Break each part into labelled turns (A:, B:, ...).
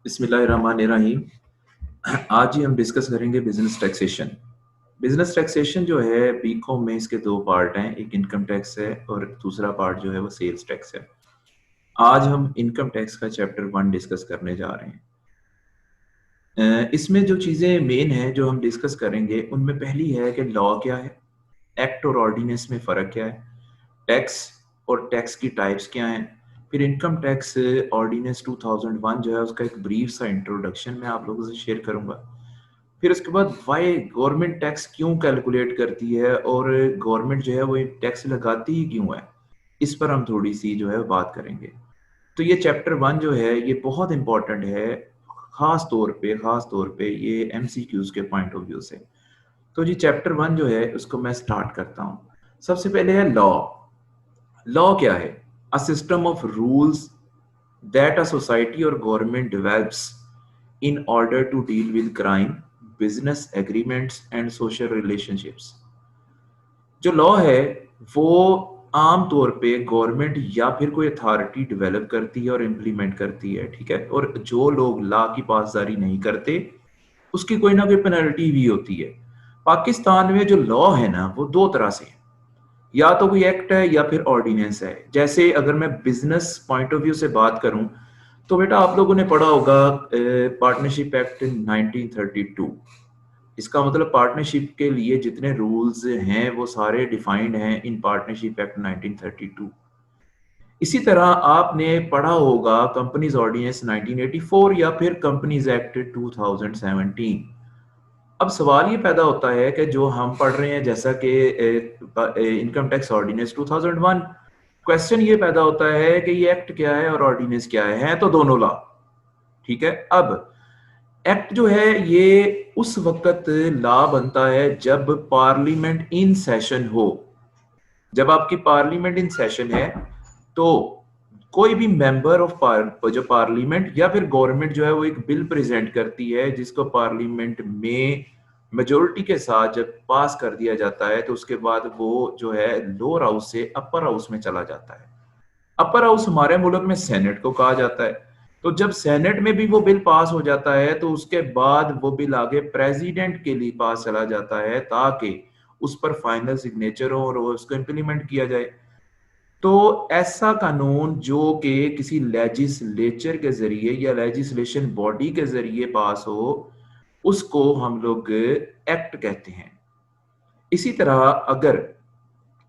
A: बिस्मिल्लाहिर्रहमानिर्रहीम। आज ही हम डिस्कस करेंगे बिजनेस टैक्सेशन। बिजनेस टैक्सेशन जो है बीकॉम में इसके दो पार्ट हैं, एक इनकम टैक्स है और दूसरा पार्ट जो है वो सेल्स टैक्स है। आज हम इनकम टैक्स का चैप्टर 1 डिस्कस करने जा रहे हैं। इसमें जो चीज़ें मेन हैं जो हम डिस्कस करेंगे उनमें पहली है कि लॉ क्या है, एक्ट और ऑर्डिनेंस में फ़र्क क्या है, टैक्स और टैक्स की टाइप्स क्या हैं, फिर इनकम टैक्स ऑर्डिनेंस 2001 जो है उसका एक ब्रीफ सा इंट्रोडक्शन मैं आप लोगों से शेयर करूंगा। फिर उसके बाद वाई गवर्नमेंट टैक्स क्यों कैलकुलेट करती है और गवर्नमेंट जो है वो टैक्स लगाती ही क्यों है, इस पर हम थोड़ी सी जो है बात करेंगे। तो ये चैप्टर 1 जो है ये बहुत इंपॉर्टेंट है, खास तौर पे ये एमसीक्यूज के पॉइंट ऑफ व्यू से। तो जी चैप्टर 1 जो है उसको मैं स्टार्ट करता हूँ। सबसे पहले है लॉ। लॉ क्या है? A system of rules that a society और government develops in order to deal with crime, business agreements and social relationships. जो लॉ है वो आम तौर पे गवर्नमेंट या फिर कोई अथॉरिटी डेवलप करती है और इम्प्लीमेंट करती है, ठीक है। और जो लोग लॉ की पासदारी नहीं करते उसकी कोई ना कोई पेनल्टी भी होती है। पाकिस्तान में जो लॉ है ना वो दो तरह से है, या तो कोई एक्ट है या फिर ऑर्डिनेंस है। जैसे अगर मैं बिजनेस पॉइंट ऑफ व्यू से बात करूं तो बेटा आप लोगों ने पढ़ा होगा पार्टनरशिप एक्ट 1932। इसका मतलब पार्टनरशिप के लिए जितने रूल्स हैं वो सारे डिफाइंड हैं इन पार्टनरशिप एक्ट 1932। इसी तरह आपने पढ़ा होगा कंपनीज ऑर्डिनेंस 1984 या फिर कंपनीज एक्ट 2017। अब सवाल ये पैदा होता है कि जो हम पढ़ रहे हैं जैसा कि इनकम टैक्स ऑर्डिनेंस 2001, क्वेश्चन ये पैदा होता है कि ये एक्ट क्या है और ऑर्डिनेंस क्या है तो दोनों लॉ, ठीक है। अब एक्ट जो है ये उस वक्त लॉ बनता है जब पार्लियामेंट इन सेशन हो। जब आपकी पार्लियामेंट इन सेशन है तो कोई भी मेंबर ऑफ जो पार्लियामेंट या फिर गवर्नमेंट जो है वो एक बिल प्रेजेंट करती है जिसको पार्लियामेंट में मेजोरिटी के साथ जब पास कर दिया जाता है तो उसके बाद वो जो है लोअर हाउस से अपर हाउस में चला जाता है। अपर हाउस हमारे मुल्क में सेनेट को कहा जाता है। तो जब सेनेट में भी वो बिल पास हो जाता है तो उसके बाद वो बिल आगे प्रेसिडेंट के लिए पास चला जाता है ताकि उस पर फाइनल सिग्नेचर हो और उसको इम्प्लीमेंट किया जाए। तो ऐसा कानून जो कि किसी लेजिस्लेचर के जरिए या लेजिस्लेशन बॉडी के जरिए पास हो उसको हम लोग एक्ट कहते हैं। इसी तरह अगर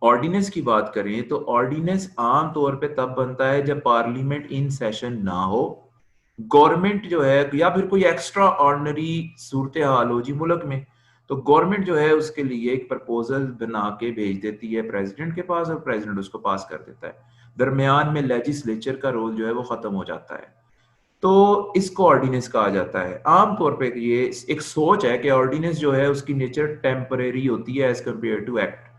A: ऑर्डिनेंस की बात करें तो ऑर्डिनेंस आम तौर पे तब बनता है जब पार्लियामेंट इन सेशन ना हो, गवर्नमेंट जो है या फिर कोई एक्स्ट्रा ऑर्डिनरी सूरत हाल हो जी मुल्क में, तो गवर्नमेंट जो है उसके लिए एक प्रपोजल बना के भेज देती है प्रेसिडेंट के पास और प्रेसिडेंट उसको पास कर देता है। दरमियान में लेजिस्लेचर का रोल जो है वो खत्म हो जाता है। तो इसको ऑर्डिनेंस कहा जाता है। आमतौर पे ये एक सोच है कि ऑर्डिनेंस जो है उसकी नेचर टेम्परेरी होती है एज कंपेयर टू एक्ट।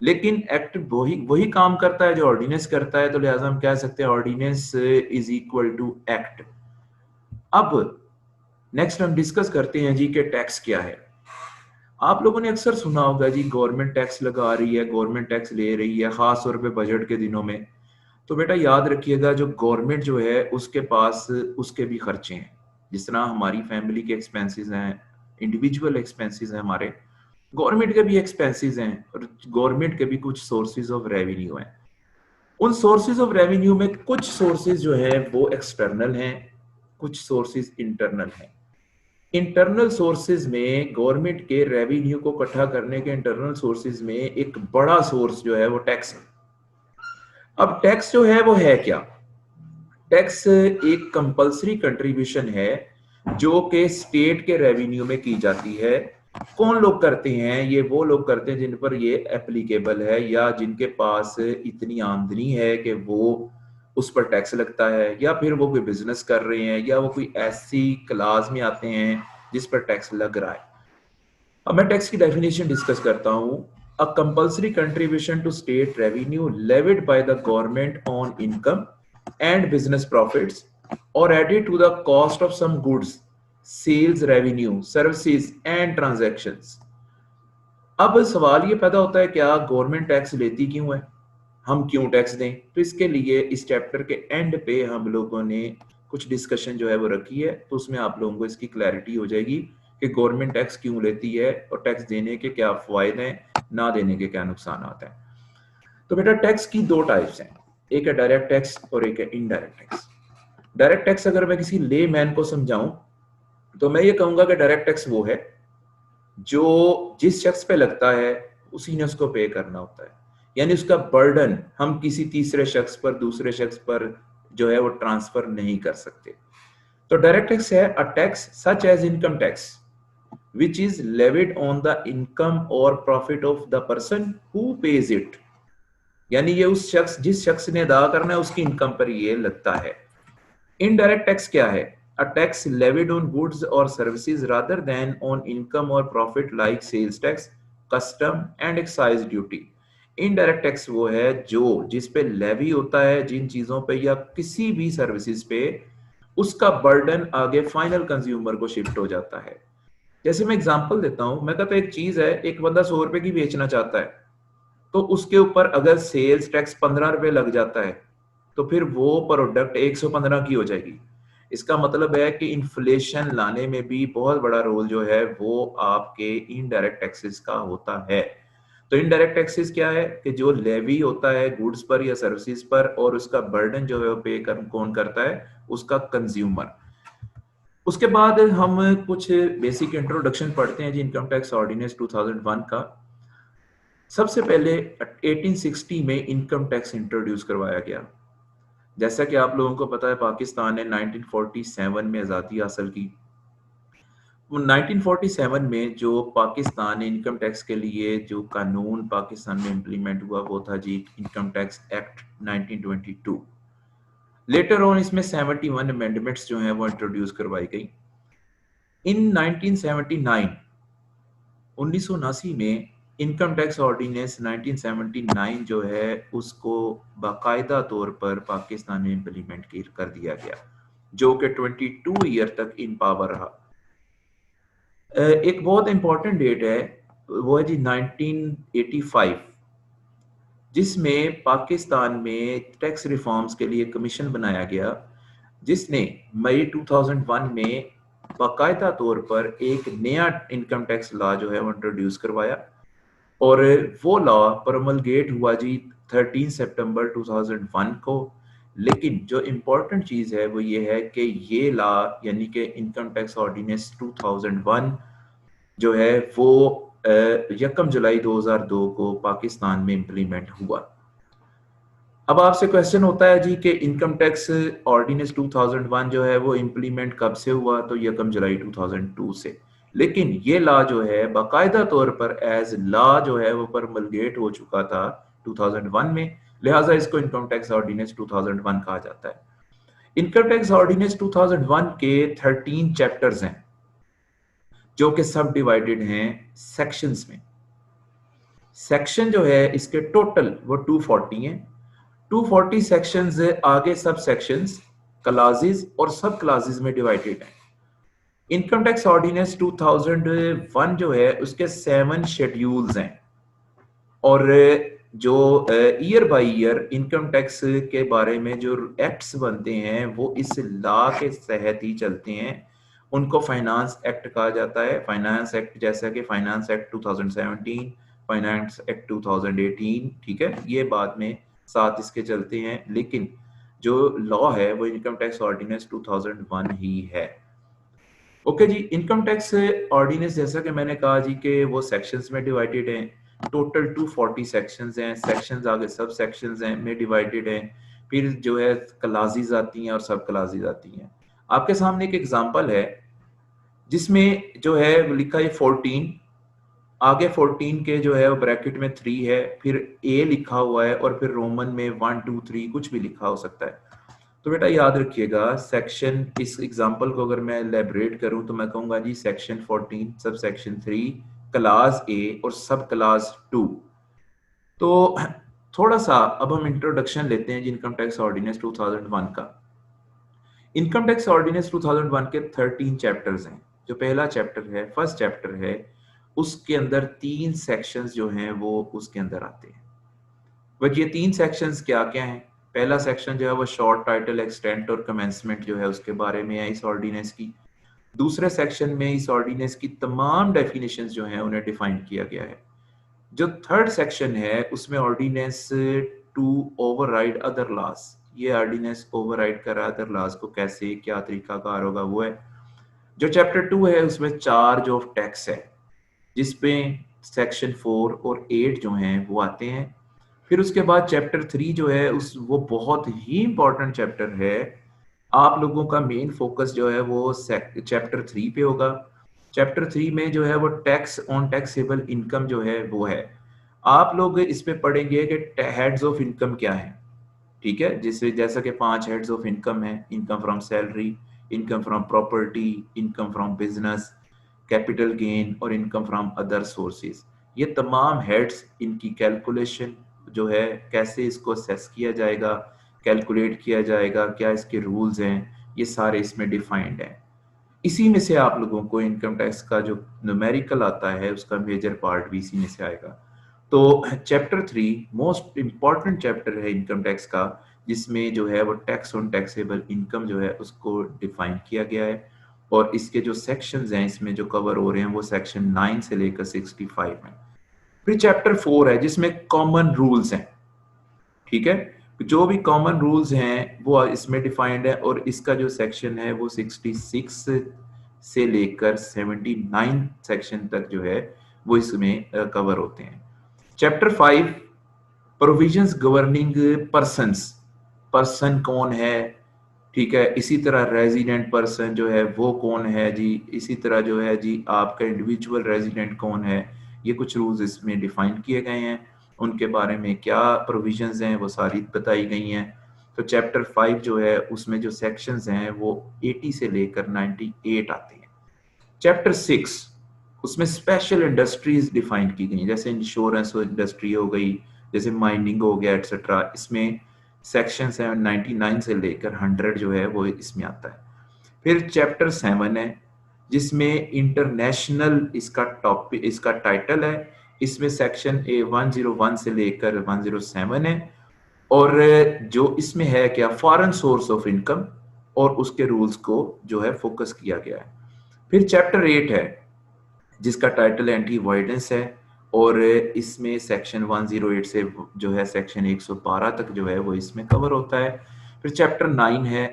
A: लेकिन एक्ट वही वही काम करता है जो ऑर्डिनेंस करता है, तो लिहाजा हम कह सकते हैं ordinance is equal to act. अब नेक्स्ट हम डिस्कस करते हैं जी के टैक्स क्या है। आप लोगों ने अक्सर सुना होगा जी गवर्नमेंट टैक्स लगा रही है, गवर्नमेंट टैक्स ले रही है, खास तौर पे बजट के दिनों में। तो बेटा याद रखिएगा जो गवर्नमेंट जो है उसके पास उसके भी खर्चे हैं। जिस तरह हमारी फैमिली के एक्सपेंसेस हैं, इंडिविजुअल एक्सपेंसेस हैं, हमारे गवर्नमेंट के भी एक्सपेंसेस हैं और गवर्नमेंट के भी कुछ सोर्सेज ऑफ रेवेन्यू हैं। उन सोर्सेज ऑफ रेवेन्यू में कुछ सोर्सेज जो है वो एक्सटर्नल हैं, कुछ सोर्सेज इंटरनल हैं। इंटरनल सोर्सेज में गवर्नमेंट के रेवेन्यू को इकट्ठा करने के इंटरनल सोर्सेज में एक बड़ा सोर्स जो है वो टैक्स है। अब टैक्स जो है वो है क्या? टैक्स एक कंपल्सरी कंट्रीब्यूशन है जो कि स्टेट के रेवेन्यू में की जाती है। कौन लोग करते हैं? ये वो लोग करते हैं जिन पर ये एप्लीकेबल है या जिनके पास इतनी आमदनी है कि वो उस पर टैक्स लगता है, या फिर वो कोई बिजनेस कर रहे हैं या वो कोई ऐसी क्लास में आते हैं जिस पर टैक्स लग रहा है। अब मैं टैक्स की डेफिनेशन डिस्कस करता हूं। A compulsory contribution to state revenue levied by the government on income and business profits और added to the cost of some goods, sales revenue, services and transactions. अब सवाल ये पैदा होता है क्या गवर्नमेंट टैक्स लेती क्यों है, हम क्यों टैक्स दें? तो इसके लिए इस चैप्टर के एंड पे हम लोगों ने कुछ डिस्कशन जो है वो रखी है, तो उसमें आप लोगों को इसकी क्लैरिटी हो जाएगी कि गवर्नमेंट टैक्स क्यों लेती है और टैक्स देने के क्या फायदे हैं, ना देने के क्या नुकसान आते हैं। तो बेटा टैक्स की दो टाइप्स हैं, एक है डायरेक्ट टैक्स और एक है इनडायरेक्ट टैक्स। डायरेक्ट टैक्स अगर मैं किसी ले मैन को समझाऊं तो मैं ये कहूंगा कि डायरेक्ट टैक्स वो है जो जिस शख्स पे लगता है उसी ने उसको पे करना होता है, यानी उसका बर्डन हम किसी तीसरे शख्स पर, दूसरे शख्स पर जो है वो ट्रांसफर नहीं कर सकते। तो डायरेक्ट टैक्स है a tax such as income tax which is levied on the income or profit of the person who pays it, यानी ये उस शख्स जिस शख्स ने अदा करना है उसकी इनकम पर ये लगता है। इनडायरेक्ट टैक्स क्या है? A tax levied on goods और services rather than on income और profit like sales tax, custom and excise duty. Indirect tax वो है जो जिस पे लेवी होता है जिन चीजों पे या किसी भी सर्विसेज पे, उसका बर्डन आगे फाइनल कंज्यूमर को शिफ्ट हो जाता है। जैसे मैं एग्जांपल देता हूं, मैं कहता एक चीज है, एक बंदा 100 रुपए की बेचना चाहता है, तो उसके ऊपर अगर सेल्स टैक्स 15 रुपए लग जाता है तो फिर वो प्रोडक्ट 115 की हो जाएगी। इसका मतलब है कि इन्फ्लेशन लाने में भी बहुत बड़ा रोल जो है वो आपके इनडायरेक्ट टैक्सेस का होता है। तो इनडायरेक्ट टैक्सेस क्या है कि जो लेवी होता है गुड्स पर या सर्विसेज पर और उसका बर्डन जो है वो पे कौन करता है? उसका कंज्यूमर। उसके बाद हम कुछ बेसिक इंट्रोडक्शन पढ़ते हैं जी इनकम टैक्स ऑर्डिनेंस 2001 का। सबसे पहले 1860 में इनकम टैक्स इंट्रोड्यूस करवाया गया। जैसा कि आप लोगों को पता है पाकिस्तान ने 1947 में आज़ादी हासिल की। 1947 में जो पाकिस्तान ने इनकम टैक्स के लिए जो कानून पाकिस्तान में इम्प्लीमेंट हुआ वो था जी income tax act 1922। Later on इसमें 71 अमेंडमेंट्स जो हैं वो इंट्रोड्यूस करवाई गई। इन 1979 1979 में इनकम टैक्स ऑर्डिनेंस 1979 जो है उसको बाकायदा तौर पर पाकिस्तान में इम्प्लीमेंट कर दिया गया, जो कि 22 ईयर तक इन पावर रहा। एक बहुत इंपॉर्टेंट डेट है वो है जी 1985, जिसमें पाकिस्तान में टैक्स रिफॉर्म्स के लिए कमीशन बनाया गया, जिसने मई 2001 में बाकायदा तौर पर एक नया इनकम टैक्स लॉ जो है वो इंट्रोड्यूस करवाया। और वो लॉ प्रोमलगेट हुआ जी 13 सितंबर 2001 को। लेकिन जो इम्पोर्टेंट चीज़ है वो ये है कि ये लॉ यानी कि इनकम टैक्स ऑर्डिनेंस 2001 जो है वो 1 जुलाई 2002 को पाकिस्तान में इम्प्लीमेंट हुआ। अब आपसे क्वेश्चन होता है जी कि इनकम टैक्स ऑर्डिनेंस 2001 जो है वो इम्प्लीमेंट कब से हुआ? तो 1 जुलाई 2002 से। लेकिन ये लॉ जो है बाकायदा तौर पर एज लॉ जो है वो परमलगेट हो चुका था 2001 में, लिहाजा इसको इनकम टैक्स ऑर्डिनेंस 2001 कहा जाता है। इनकम टैक्स ऑर्डिनेंस 2001 के 13 चैप्टर्स हैं जो कि सब डिवाइडेड हैं सेक्शंस में। सेक्शन जो है इसके टोटल वो 240 हैं। 240 सेक्शंस आगे सब सेक्शंस, क्लासेस और सब क्लासेस में डिवाइडेड हैं। इनकम टैक्स ऑर्डिनेंस 2001 जो है उसके 7 शेड्यूल्स हैं और जो year by year income tax के बारे में जो एक्ट्स बनते हैं वो इस लॉ के तहत ही चलते हैं। उनको फाइनेंस एक्ट कहा जाता है। फाइनेंस एक्ट जैसा कि फाइनेंस एक्ट 2017, फाइनेंस एक्ट 2018, ठीक है, ये बाद में साथ इसके चलते हैं, लेकिन जो लॉ है वो इनकम टैक्स ऑर्डिनेंस 2001 ही है। ओके जी, इनकम टैक्स ऑर्डिनेंस जैसा कि मैंने कहा जी कि वो सेक्शंस में डिवाइडेड हैं। टोटल 240 सेक्शंस हैं। सेक्शंस आगे सब सेक्शंस हैं में डिवाइडेड हैं। फिर जो है क्लासेस आती हैं और सब क्लासेस आती हैं। आपके सामने एक एग्जांपल है जिसमें जो है लिखा है 14, आगे 14 के जो है वो ब्रैकेट में 3 है, फिर ए लिखा हुआ है और फिर रोमन में 1 2 3 कुछ भी लिखा हो सकता है। तो बेटा याद रखिएगा सेक्शन, इस एग्जांपल को अगर मैं एलैबोरेट करूं तो मैं कहूंगा जी सेक्शन 14 सब सेक्शन 3 क्लास ए और सब क्लास 2। तो थोड़ा सा अब हम इंट्रोडक्शन लेते हैं जी इनकम टैक्स ऑर्डिनेंस 2001 का। इनकम टैक्स ऑर्डिनेंस 2001 के 13 चैप्टर्स हैं। जो पहला चैप्टर है, फर्स्ट चैप्टर है, उसके अंदर 3 सेक्शंस जो हैं वो उसके अंदर आते हैं। बट ये 3 सेक्शंस क्या क्या हैं? पहला सेक्शन जो है वो शॉर्ट टाइटल, एक्सटेंट और कमेंसमेंट जो है उसके बारे में है इस ऑर्डिनेंस की। दूसरे सेक्शन में इस ऑर्डिनेंस की तमाम डेफिनेशंस जो हैं उन्हें डिफाइन किया गया है। जो थर्ड सेक्शन है उसमें ordinance to override other laws, ये ऑर्डिनेंस ओवरराइड कर रहा है अदर लॉज को, कैसे क्या तरीका कार होगा वो है। जो चैप्टर 2 है उसमें चार्ज ऑफ टैक्स है, जिसपे सेक्शन 4 और 8 जो हैं वो आते हैं। फिर उसके बाद चैप्टर 3 जो है उस वो बहुत ही इंपॉर्टेंट चैप्टर है। आप लोगों का मेन फोकस जो है वो चैप्टर 3 पे होगा। चैप्टर 3 में जो है वो टैक्स ऑन टैक्सेबल इनकम जो है वो है। आप लोग इसमें पढ़ेंगे कि हेड्स ऑफ इनकम क्या है, ठीक है, जिससे जैसा कि 5 हेड्स ऑफ इनकम है: income from salary, income from property, income from business, capital gain और इनकम फ्रॉम अदर सोर्सेज। ये तमाम हेड्स, इनकी कैलकुलेशन जो है, कैसे इसको असेस किया जाएगा, कैलकुलेट किया जाएगा, क्या इसके रूल्स हैं, ये सारे इसमें डिफाइंड हैं। इसी में से आप लोगों को इनकम टैक्स का जो न्यूमेरिकल आता है उसका मेजर पार्ट भी इसी में से आएगा। तो चैप्टर 3 मोस्ट इंपॉर्टेंट चैप्टर है इनकम टैक्स का, जिसमें जो है वो टैक्स ऑन टैक्सेबल इनकम जो है उसको डिफाइन किया गया है। और इसके जो सेक्शंस हैं इसमें जो कवर हो रहे हैं वो सेक्शन 9 से लेकर 65 हैं। फिर चैप्टर 4 है जिसमें कॉमन रूल्स हैं, ठीक है, जो भी कॉमन रूल्स हैं वो इसमें डिफाइंड है। और इसका जो सेक्शन है वो 66 से लेकर 79 सेक्शन तक जो है वो इसमें कवर होते हैं। Chapter 5 provisions governing persons, person कौन है, ठीक है, इसी तरह रेजिडेंट पर्सन जो है वो कौन है जी, इसी तरह जो है जी आपका इंडिविजुअल रेजिडेंट कौन है, ये कुछ रूल्स इसमें डिफाइन किए गए हैं। उनके बारे में क्या प्रोविजंस हैं वो सारी बताई गई हैं। तो चैप्टर 5 जो है उसमें जो सेक्शंस हैं वो 80 से लेकर 98 आते हैं। चैप्टर 6 उसमें स्पेशल इंडस्ट्रीज डिफाइन की गई, जैसे इंश्योरेंस इंडस्ट्री हो गई, जैसे माइनिंग हो गया एटसेट्रा। इसमें सेक्शन 99 से लेकर 100 जो है वो इसमें आता है। फिर चैप्टर 7 है जिसमें इंटरनेशनल इसका टॉपिक, इसका टाइटल है। इसमें सेक्शन 101 से लेकर 107 है। और जो इसमें है क्या, फॉरेन सोर्स ऑफ इनकम और उसके रूल्स को जो है फोकस किया गया है। फिर चैप्टर 8 है जिसका टाइटल एंटी अवॉइडेंस है, और इसमें सेक्शन 108 से जो है सेक्शन 112 तक जो है वो इसमें कवर होता है। फिर चैप्टर 9 है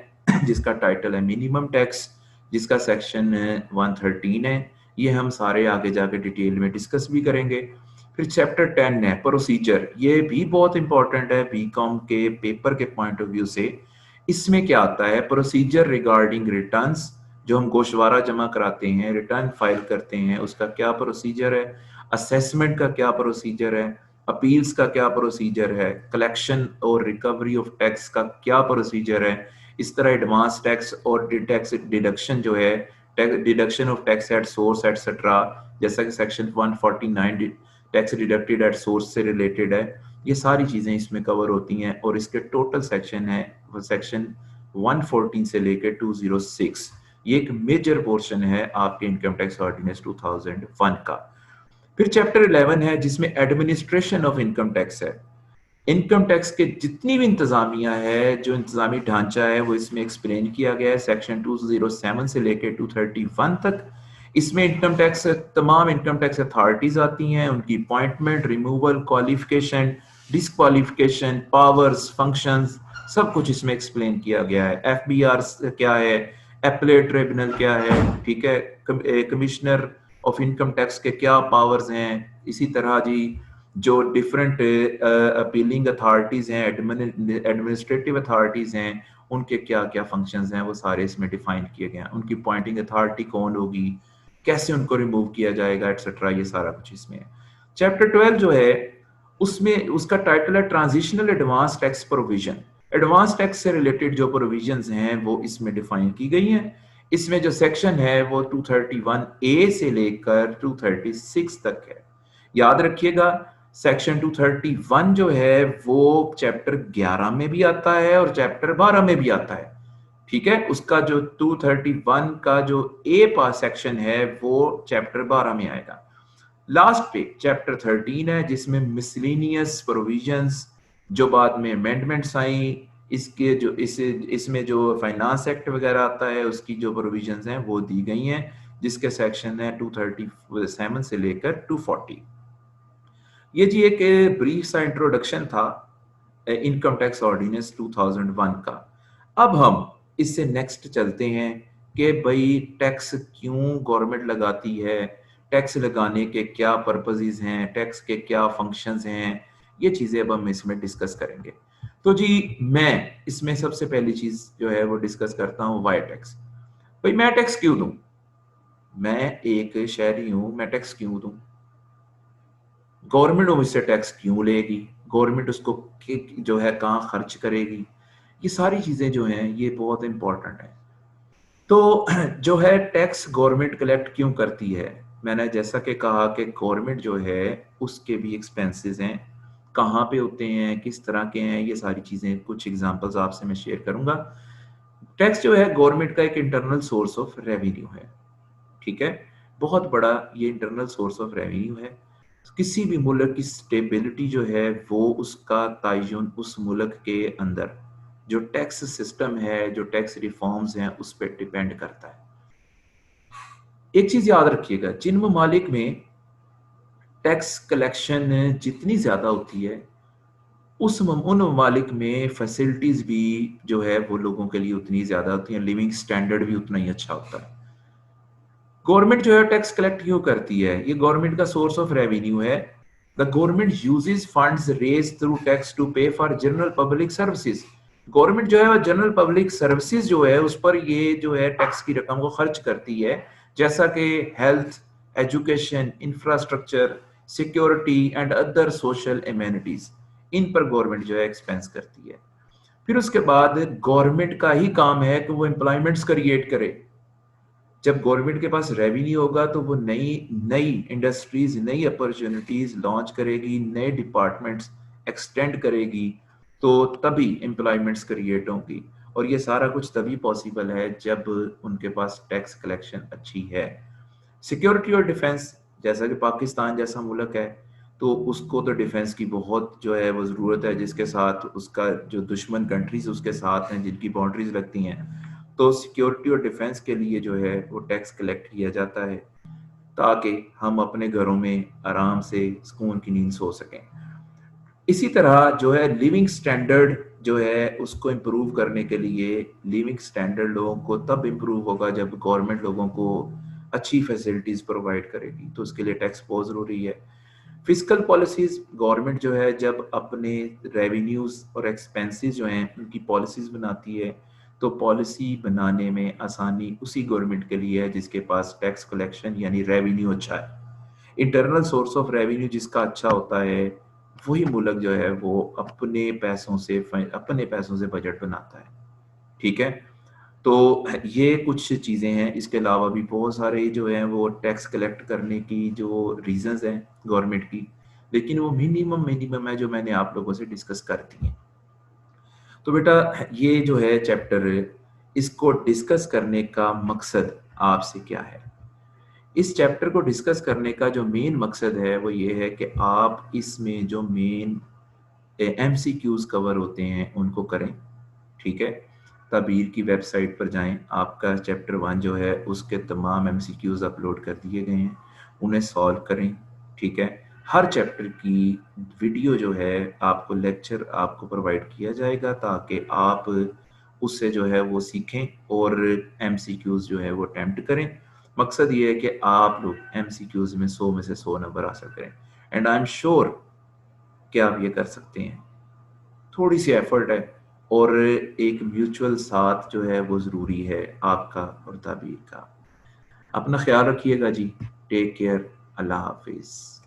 A: जिसका टाइटल है मिनिमम टैक्स, जिसका सेक्शन 113 है। ये हम सारे आगे जाके डिटेल में डिस्कस भी करेंगे। फिर चैप्टर 10 है प्रोसीजर, ये भी बहुत इंपॉर्टेंट है बीकॉम के पेपर के पॉइंट ऑफ व्यू से। इसमें क्या आता है, प्रोसीजर रिगार्डिंग रिटर्न्स, जो हम गोशवारा जमा कराते हैं, रिटर्न फाइल करते हैं, उसका क्या प्रोसीजर है, असेसमेंट का क्या प्रोसीजर है, अपील्स का क्या प्रोसीजर है, कलेक्शन और रिकवरी ऑफ टैक्स का क्या प्रोसीजर है। इस तरह एडवांस टैक्स और टैक्स डिडक्शन जो है, deduction of tax at source etcetera, जैसा कि section 149 tax deducted at source से रिलेटेड है, ये सारी चीजें इसमें कवर होती हैं। और इसके टोटल सेक्शन है वो सेक्शन 114 से लेकर 206। ये एक मेजर पोर्शन है आपके इनकम टैक्स ऑर्डिनेंस 2001 का। फिर चैप्टर 11 है जिसमें एडमिनिस्ट्रेशन ऑफ इनकम टैक्स है। इनकम टैक्स के जितनी भी इंतजामिया है, जो इंतजामी ढांचा है, वो इसमें एक्सप्लेन किया गया है सेक्शन 207 से लेकर 231 तक। इसमें इनकम टैक्स, तमाम इनकम टैक्स अथॉरिटीज आती हैं, उनकी appointment, removal, qualification, disqualification, powers, functions, सब कुछ इसमें एक्सप्लेन किया गया है। एफबीआर क्या है, एपलेट ट्रिब्यूनल क्या है, ठीक है, कमिश्नर ऑफ इनकम टैक्स के क्या पावर्स हैं, इसी तरह जी जो डिफरेंट अपीलिंग अथॉरिटीज हैं, एडमिनिस्ट्रेटिव अथॉरिटीज हैं, उनके क्या क्या फंक्शंस हैं वो सारे इसमें डिफाइन किए गए हैं। उनकी अपॉइंटिंग अथॉरिटी कौन होगी, कैसे उनको रिमूव किया जाएगा एटसेट्रा, ये सारा कुछ इसमें है। चैप्टर 12 जो है उसमें उसका टाइटल है transitional advance tax provision. Advance tax से रिलेटेड जो प्रोविजंस हैं वो इसमें डिफाइन की गई हैं। इसमें जो सेक्शन है वो 231 ए से लेकर 236 तक है। याद रखिएगा सेक्शन 231 जो है वो चैप्टर 11 में भी आता है और चैप्टर 12 में भी आता है, ठीक है। उसका जो 231 का जो ए पास सेक्शन है वो चैप्टर 12 में आएगा। लास्ट पे चैप्टर 13 है जिसमें मिसलेनियस प्रोविजंस, जो बाद में अमेंडमेंट्स आई, इसके जो इसमें जो फाइनेंस एक्ट वगैरह आता है उसकी जो प्रोविजंस हैं वो दी गई हैं, जिसके सेक्शन है 237 से लेकर 240। ये जी एक ब्रीफ सा इंट्रोडक्शन था इनकम टैक्स ऑर्डिनेंस 2001 का। अब हम इससे नेक्स्ट चलते हैं कि भाई टैक्स क्यों गवर्नमेंट लगाती है, टैक्स लगाने के क्या पर्पसेस हैं, टैक्स के क्या फंक्शंस हैं, ये चीज़ें अब हम इसमें डिस्कस करेंगे। तो जी मैं इसमें सबसे पहली चीज़ जो है वो डिस्कस करता हूँ वाई टैक्स। भाई मैं टैक्स क्यों दूँ? मैं एक शहरी हूँ, मैं टैक्स क्यों दूँ? गवर्नमेंट मुझसे टैक्स क्यों लेगी, गवर्नमेंट उसको जो है कहाँ खर्च करेगी, ये सारी चीज़ें जो हैं ये बहुत इंपॉर्टेंट है। तो जो है टैक्स गवर्नमेंट कलेक्ट क्यों करती है, मैंने जैसा कि कहा कि गवर्नमेंट जो है उसके भी एक्सपेंसेस हैं, कहाँ पे होते हैं, किस तरह के हैं, ये सारी चीज़ें कुछ एग्जांपल्स आपसे मैं शेयर करूंगा। टैक्स जो है गवर्नमेंट का एक इंटरनल सोर्स ऑफ रेवेन्यू है, ठीक है, बहुत बड़ा ये इंटरनल सोर्स ऑफ रेवेन्यू है। किसी भी मुल्क की स्टेबिलिटी जो है वो उसका तयन उस मुल्क के अंदर जो टैक्स सिस्टम है, जो टैक्स रिफॉर्म्स हैं उस पर डिपेंड करता है। एक चीज याद रखिएगा, जिन ममालिक में टैक्स कलेक्शन जितनी ज्यादा होती है उन ममालिक में फैसिलिटीज भी जो है वो लोगों के लिए उतनी ज्यादा होती हैं, लिविंग स्टैंडर्ड भी उतना ही अच्छा होता है। गवर्नमेंट जो है टैक्स कलेक्ट क्यों करती है, ये गवर्नमेंट का सोर्स ऑफ रेवेन्यू है। The government uses funds raise through tax to pay for general public services. Government जो है जनरल पब्लिक सर्विसेज जो है उस पर ये जो है टैक्स की रकम को खर्च करती है, जैसा कि health, education, infrastructure, security and other social amenities, इन पर गवर्नमेंट जो है एक्सपेंस करती है। फिर उसके बाद गवर्नमेंट का ही काम है कि वो एम्प्लॉयमेंट्स क्रिएट करे। जब गवर्नमेंट के पास रेवेन्यू होगा तो वो नई नई इंडस्ट्रीज, नई अपॉर्चुनिटीज लॉन्च करेगी, नए डिपार्टमेंट्स एक्सटेंड करेगी, तो तभी एम्प्लॉयमेंट्स क्रिएट होंगी। और ये सारा कुछ तभी पॉसिबल है जब उनके पास टैक्स कलेक्शन अच्छी है। सिक्योरिटी और डिफेंस, जैसा कि पाकिस्तान जैसा मुल्क है तो उसको तो डिफेंस की बहुत जो है वो ज़रूरत है, जिसके साथ उसका जो दुश्मन कंट्रीज उसके साथ हैं, जिनकी बाउंड्रीज लगती हैं, तो सिक्योरिटी और डिफेंस के लिए जो है वो टैक्स कलेक्ट किया जाता है ताकि हम अपने घरों में आराम से सुकून की नींद सो सकें। इसी तरह जो है लिविंग स्टैंडर्ड जो है उसको इम्प्रूव करने के लिए, लिविंग स्टैंडर्ड लोगों को तब इम्प्रूव होगा जब गवर्नमेंट लोगों को अच्छी फैसिलिटीज प्रोवाइड करेगी, तो उसके लिए टैक्स बहुत ज़रूरी है। फिजिकल पॉलिसीज, गवर्नमेंट जो है जब अपने रेवेन्यूज और एक्सपेंसेस जो हैं उनकी पॉलिसीज बनाती है, तो पॉलिसी बनाने में आसानी उसी गवर्नमेंट के लिए है जिसके पास टैक्स कलेक्शन यानी रेवेन्यू अच्छा है। इंटरनल सोर्स ऑफ रेवेन्यू जिसका अच्छा होता है वही मुल्क जो है वो अपने पैसों से बजट बनाता है, ठीक है। तो ये कुछ चीज़ें हैं, इसके अलावा भी बहुत सारे जो हैं वो टैक्स कलेक्ट करने की जो रीजंस हैं गवर्नमेंट की, लेकिन वो मिनिमम मिनिमम है जो मैंने आप लोगों से डिस्कस कर दी है। तो बेटा ये जो है चैप्टर, इसको डिस्कस करने का मकसद आपसे क्या है? इस चैप्टर को डिस्कस करने का जो मेन मकसद है वो ये है कि आप इसमें जो मेन एमसीक्यूज कवर होते हैं उनको करें, ठीक है। तबीर की वेबसाइट पर जाएं, आपका चैप्टर 1 जो है उसके तमाम एमसीक्यूज अपलोड कर दिए गए हैं, उन्हें सॉल्व करें, ठीक है। हर चैप्टर की वीडियो जो है आपको लेक्चर आपको प्रोवाइड किया जाएगा ताकि आप उससे जो है वो सीखें और एमसीक्यूज जो है वो अटेम्प्ट करें। मकसद ये है कि आप लोग एमसीक्यूज में 100 में से 100 नंबर हासिल करें, एंड आई एम श्योर कि आप ये कर सकते हैं। थोड़ी सी एफर्ट है और एक म्यूचुअल साथ जो है वो ज़रूरी है आपका और ताबीर का। अपना ख्याल रखिएगा जी, टेक केयर, अल्लाह हाफिज़।